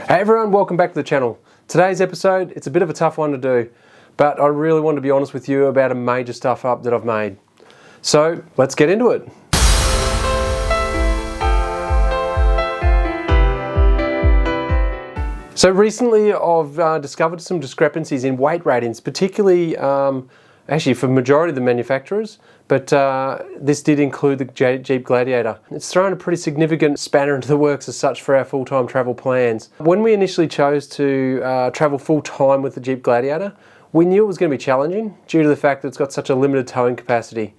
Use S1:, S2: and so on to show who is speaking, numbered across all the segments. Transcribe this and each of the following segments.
S1: Hey everyone, welcome back to the channel. Today's episode, it's a bit of a tough one to do, but I really want to be honest with you about a major stuff up that I've made. So let's get into it. So recently I've discovered some discrepancies in weight ratings, particularly actually for the majority of the manufacturers, but this did include the Jeep Gladiator. It's thrown a pretty significant spanner into the works as such for our full-time travel plans. When we initially chose to travel full-time with the Jeep Gladiator, we knew it was going to be challenging due to the fact that it's got such a limited towing capacity.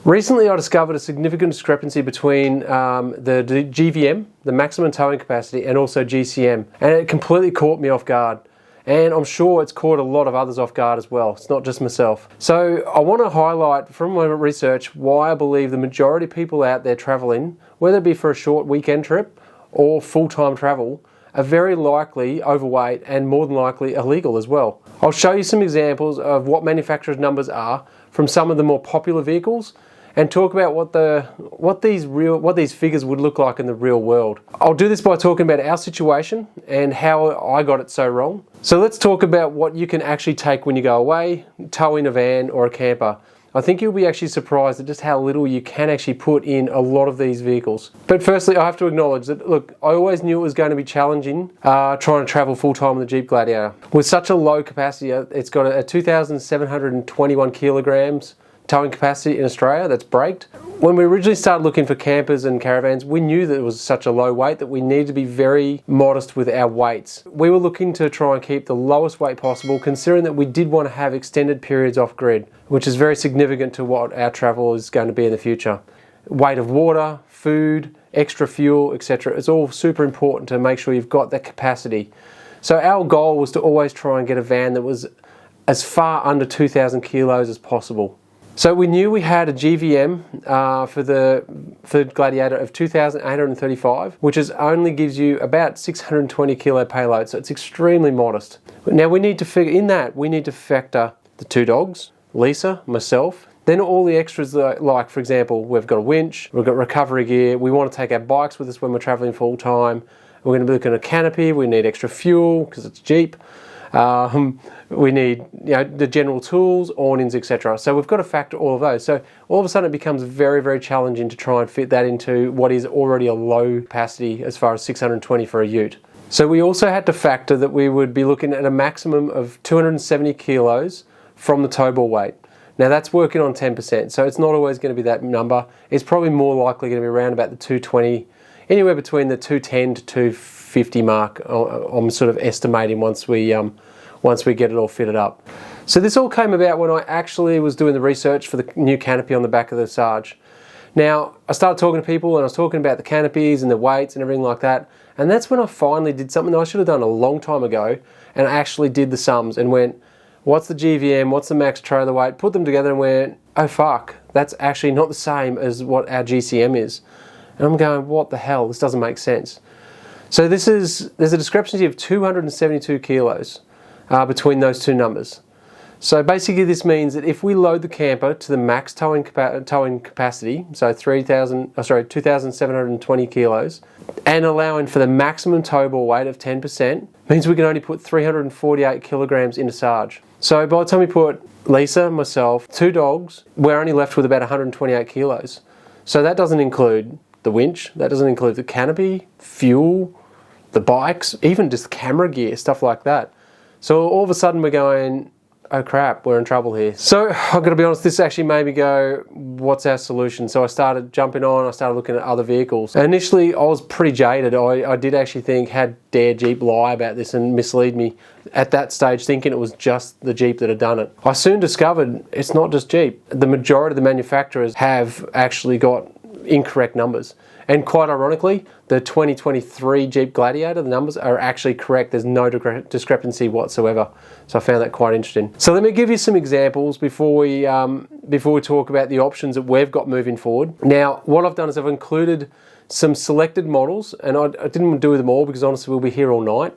S1: Recently I discovered a significant discrepancy between the GVM, the maximum towing capacity, and also GCM, and it completely caught me off guard. And I'm sure it's caught a lot of others off guard as well. It's not just myself. So I want to highlight from my research why I believe the majority of people out there traveling, whether it be for a short weekend trip or full-time travel, are very likely overweight and more than likely illegal as well. I'll show you some examples of what manufacturers' numbers are from some of the more popular vehicles and talk about what these figures would look like in the real world. I'll do this by talking about our situation and how I got it so wrong. So let's talk about what you can actually take when you go away, towing a van or a camper. I think you'll be actually surprised at just how little you can actually put in a lot of these vehicles. But firstly, I have to acknowledge that, look, I always knew it was going to be challenging trying to travel full-time with the Jeep Gladiator. With such a low capacity, it's got a 2,721 kilograms towing capacity in Australia that's braked. When we originally started looking for campers and caravans, we knew that it was such a low weight that we needed to be very modest with our weights. We were looking to try and keep the lowest weight possible, considering that we did want to have extended periods off grid, which is very significant to what our travel is going to be in the future. Weight of water, food, extra fuel, etc. It's all super important to make sure you've got that capacity. So our goal was to always try and get a van that was as far under 2,000 kilos as possible. So we knew we had a GVM for the Gladiator of 2,835, which only gives you about 620 kilo payload, so it's extremely modest. Now we need to factor the two dogs, Lisa, myself, then all the extras like for example, we've got a winch, we've got recovery gear, we want to take our bikes with us when we're traveling full time, we're going to be looking at a canopy, we need extra fuel because it's Jeep. We need the general tools, awnings, etc. So we've got to factor all of those. So all of a sudden it becomes very, very challenging to try and fit that into what is already a low capacity as far as 620 for a ute. So we also had to factor that we would be looking at a maximum of 270 kilos from the tow ball weight. Now that's working on 10%, so it's not always going to be that number. It's probably more likely going to be around about the 220, anywhere between the 210 to 250 mark. I'm sort of estimating once we get it all fitted up. So this all came about when I actually was doing the research for the new canopy on the back of the Sarge. Now I started talking to people and I was talking about the canopies and the weights and everything like that, and that's when I finally did something that I should have done a long time ago, and I actually did the sums and went, what's the GVM, what's the max trailer weight, put them together and went, oh fuck, that's actually not the same as what our GCM is. And I'm going, what the hell, this doesn't make sense. So there's a discrepancy of 272 kilos between those two numbers. So basically this means that if we load the camper to the max towing capacity, so 2,720 kilos, and allowing for the maximum tow ball weight of 10%, means we can only put 348 kilograms into Sarge. So by the time we put Lisa, myself, two dogs, we're only left with about 128 kilos. So that doesn't include the winch, that doesn't include the canopy, fuel, the bikes, even just camera gear, stuff like that. So all of a sudden we're going, oh crap, we're in trouble here. So I've got to be honest, this actually made me go, what's our solution? So I started jumping on, I started looking at other vehicles. And initially I was pretty jaded. I did actually think, how dare Jeep lie about this and mislead me at that stage, thinking it was just the Jeep that had done it. I soon discovered it's not just Jeep. The majority of the manufacturers have actually got incorrect numbers. And quite ironically, the 2023 Jeep Gladiator, the numbers are actually correct. There's no discrepancy whatsoever. So I found that quite interesting. So let me give you some examples before we talk about the options that we've got moving forward. Now, what I've done is I've included some selected models, and I didn't do them all because honestly we'll be here all night.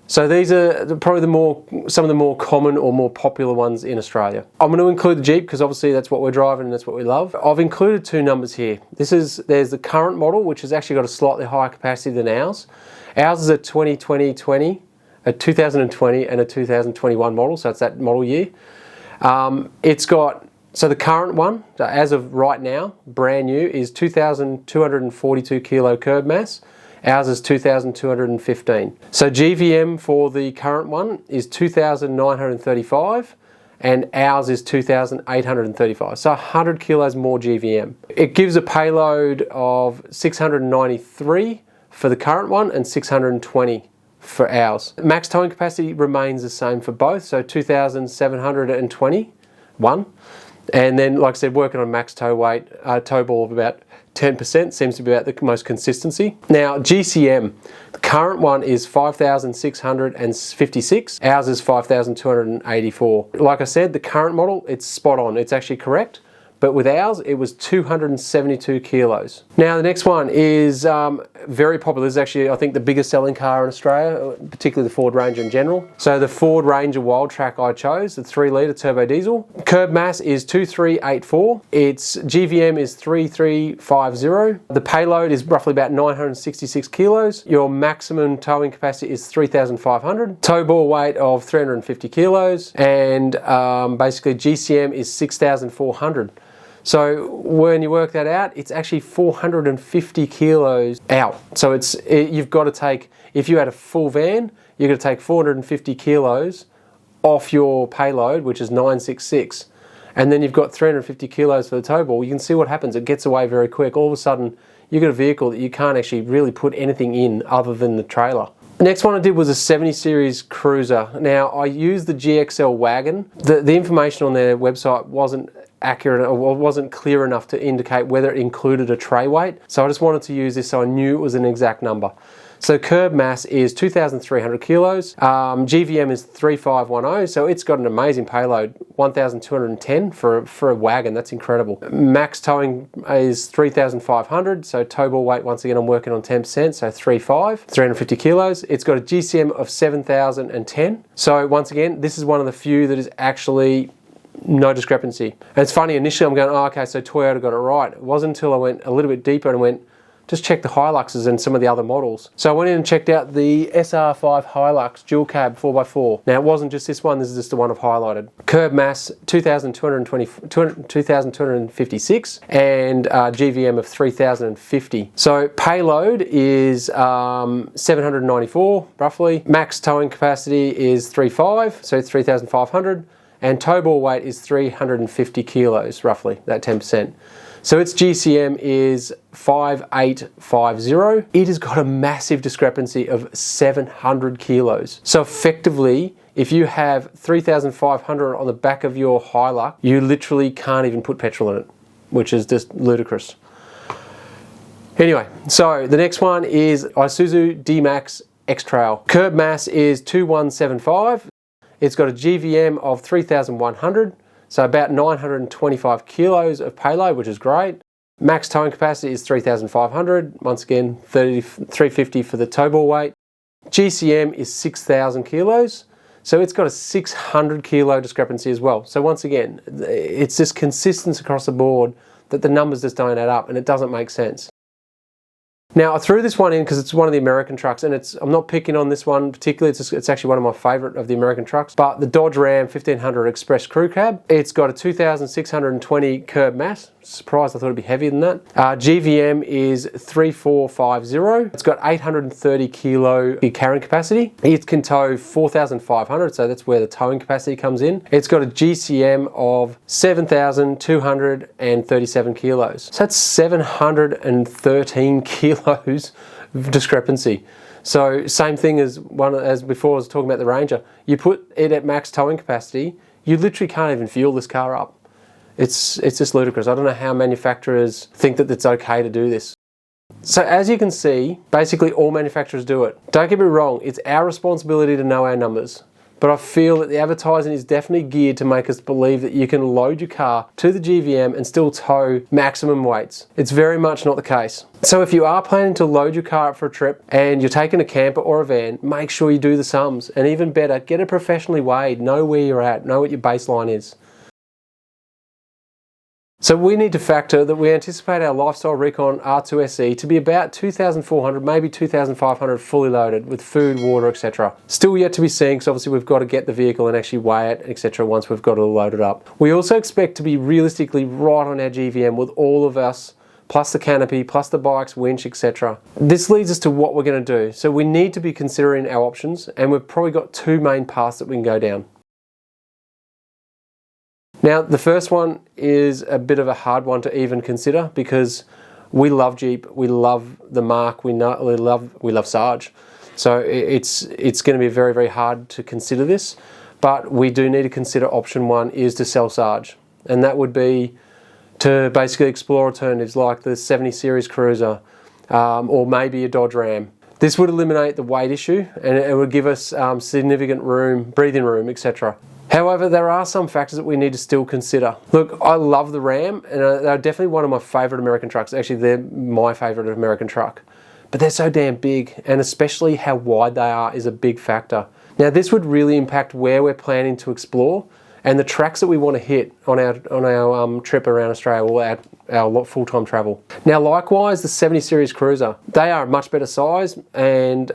S1: So these are probably some of the more common or more popular ones in Australia. I'm going to include the Jeep because obviously that's what we're driving and that's what we love. I've included two numbers here. There's the current model, which has actually got a slightly higher capacity than ours, Ours is a 2020, a 2020 and a 2021 model, so it's that model year. It's got, so the current one, as of right now, brand new, is 2,242 kilo curb mass. Ours is 2,215. So GVM for the current one is 2,935 and ours is 2,835. So 100 kilos more GVM. It gives a payload of 693 for the current one and 620 for ours. Max towing capacity remains the same for both, so 2,721. And then, like I said, working on max tow weight, tow ball of about 10% seems to be about the most consistency. Now, GCM, the current one is 5,656. Ours is 5,284. Like I said, the current model, it's spot on. It's actually correct. But with ours, it was 272 kilos. Now, the next one is very popular. This is actually, I think, the biggest selling car in Australia, particularly the Ford Ranger in general. So the Ford Ranger Wildtrak I chose, the 3-litre turbo diesel. Curb mass is 2384. Its GVM is 3350. The payload is roughly about 966 kilos. Your maximum towing capacity is 3,500. Tow ball weight of 350 kilos. And basically GCM is 6,400. So when you work that out, it's actually 450 kilos out. So you've got to take, if you had a full van, you're going to take 450 kilos off your payload, which is 966. And then you've got 350 kilos for the tow ball. You can see what happens. It gets away very quick. All of a sudden, you've got a vehicle that you can't actually really put anything in other than the trailer. The next one I did was a 70 series cruiser. Now, I used the GXL wagon. The information on their website wasn't accurate or wasn't clear enough to indicate whether it included a tray weight. So I just wanted to use this so I knew it was an exact number. So curb mass is 2,300 kilos. GVM is 3510, so it's got an amazing payload, 1,210 for a wagon. That's incredible. Max towing is 3,500, so tow ball weight, once again, I'm working on 10%, so 350 kilos. It's got a GCM of 7,010. So once again, this is one of the few that is actually no discrepancy. And it's funny, initially I'm going, oh, okay, so Toyota got it right. It wasn't until I went a little bit deeper and went, just check the Hiluxes and some of the other models. So I went in and checked out the SR5 Hilux dual cab 4x4. Now, it wasn't just this one, this is just the one I've highlighted. Curb mass 2,256 and GVM of 3,050. So payload is 794 roughly. Max towing capacity is 3.5, so 3,500. And tow ball weight is 350 kilos roughly, that 10%. So its GCM is 5,850. It has got a massive discrepancy of 700 kilos. So effectively, if you have 3,500 on the back of your Hilux, you literally can't even put petrol in it, which is just ludicrous. Anyway, so the next one is Isuzu D-Max X-Trail. Curb mass is 2,175. It's got a GVM of 3,100. So about 925 kilos of payload, which is great. Max towing capacity is 3,500. Once again, 350 for the tow ball weight. GCM is 6,000 kilos. So it's got a 600 kilo discrepancy as well. So once again, it's just consistent across the board that the numbers just don't add up and it doesn't make sense. Now, I threw this one in because it's one of the American trucks, and I'm not picking on this one particularly, it's actually one of my favourite of the American trucks, but the Dodge Ram 1500 Express Crew Cab. It's got a 2,620 curb mass. Surprised, I thought it'd be heavier than that. GVM is 3,450. It's got 830 kilo carrying capacity. It can tow 4,500, so that's where the towing capacity comes in. It's got a GCM of 7,237 kilos. So that's 713 kilos of discrepancy. So same thing as before I was talking about the Ranger. You put it at max towing capacity, you literally can't even fuel this car up. It's just ludicrous. I don't know how manufacturers think that it's okay to do this. So as you can see, basically all manufacturers do it. Don't get me wrong, it's our responsibility to know our numbers. But I feel that the advertising is definitely geared to make us believe that you can load your car to the GVM and still tow maximum weights. It's very much not the case. So if you are planning to load your car up for a trip and you're taking a camper or a van, make sure you do the sums. And even better, get it professionally weighed, know where you're at, know what your baseline is. So we need to factor that we anticipate our Lifestyle Recon R2 SE to be about 2,400, maybe 2,500 fully loaded with food, water, etc. Still yet to be seen, because obviously we've got to get the vehicle and actually weigh it, etc. once we've got it all loaded up. We also expect to be realistically right on our GVM with all of us, plus the canopy, plus the bikes, winch, etc. This leads us to what we're going to do. So we need to be considering our options, and we've probably got two main paths that we can go down. Now, the first one is a bit of a hard one to even consider because we love Jeep, we love the Mark, we love Sarge. So it's going to be very, very hard to consider this, but we do need to consider option one is to sell Sarge, and that would be to basically explore alternatives like the 70 Series Cruiser or maybe a Dodge Ram. This would eliminate the weight issue and it would give us significant room, breathing room, etc. However, there are some factors that we need to still consider. Look, I love the Ram, and they're definitely one of my favourite American trucks. Actually, they're my favourite American truck. But they're so damn big, and especially how wide they are is a big factor. Now, this would really impact where we're planning to explore and the tracks that we want to hit on our trip around Australia, or our full-time travel. Now, likewise, the 70 Series Cruiser, they are a much better size, and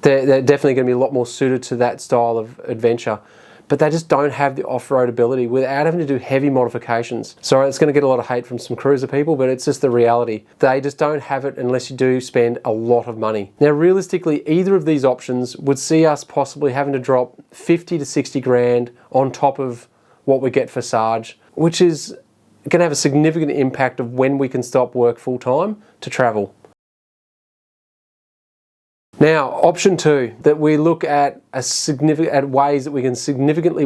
S1: they're definitely going to be a lot more suited to that style of adventure. But they just don't have the off-road ability without having to do heavy modifications. Sorry, it's going to get a lot of hate from some cruiser people, but it's just the reality. They just don't have it unless you do spend a lot of money. Now, realistically, either of these options would see us possibly having to drop 50 to 60 grand on top of what we get for Sarge, which is going to have a significant impact of when we can stop work full-time to travel. Now, option two, that we look at ways that we can significantly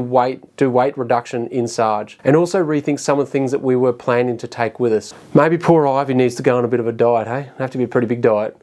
S1: do weight reduction in Sarge, and also rethink some of the things that we were planning to take with us. Maybe poor Ivy needs to go on a bit of a diet, hey? It'll have to be a pretty big diet.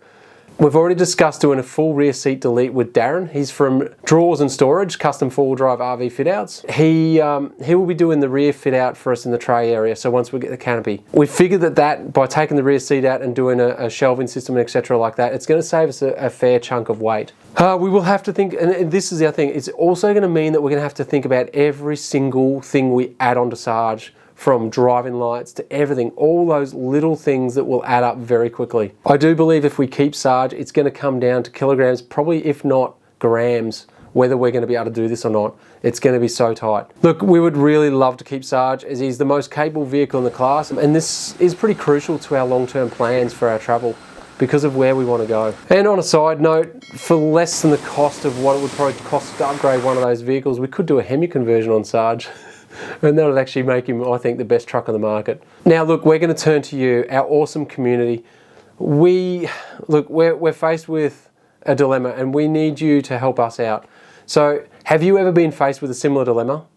S1: We've already discussed doing a full rear seat delete with Darren. He's from Drawers and Storage, custom four-wheel drive RV fit-outs. He will be doing the rear fit-out for us in the tray area, so once we get the canopy. We figured that by taking the rear seat out and doing a shelving system, etc. like that, it's going to save us a fair chunk of weight. We will have to think, and this is the other thing, it's also going to mean that we're going to have to think about every single thing we add onto Sarge, from driving lights to everything, all those little things that will add up very quickly. I do believe if we keep Sarge, it's going to come down to kilograms, probably if not grams, whether we're going to be able to do this or not. It's going to be so tight. Look, we would really love to keep Sarge as he's the most capable vehicle in the class, and this is pretty crucial to our long-term plans for our travel because of where we want to go. And on a side note, for less than the cost of what it would probably cost to upgrade one of those vehicles, we could do a Hemi conversion on Sarge. And that would actually make him, I think, the best truck on the market. Now, look, we're going to turn to you, our awesome community. We're faced with a dilemma, and we need you to help us out. So, have you ever been faced with a similar dilemma?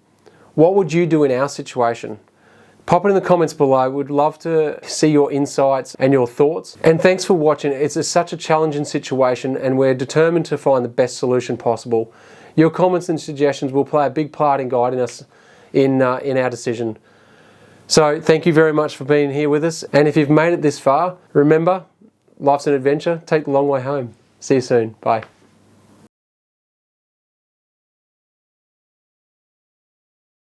S1: What would you do in our situation? Pop it in the comments below. We'd love to see your insights and your thoughts. And thanks for watching. It's such a challenging situation, and we're determined to find the best solution possible. Your comments and suggestions will play a big part in guiding us in our decision. So thank you very much for being here with us, and if you've made it this far, remember, life's an adventure. Take the long way home. See you soon. Bye.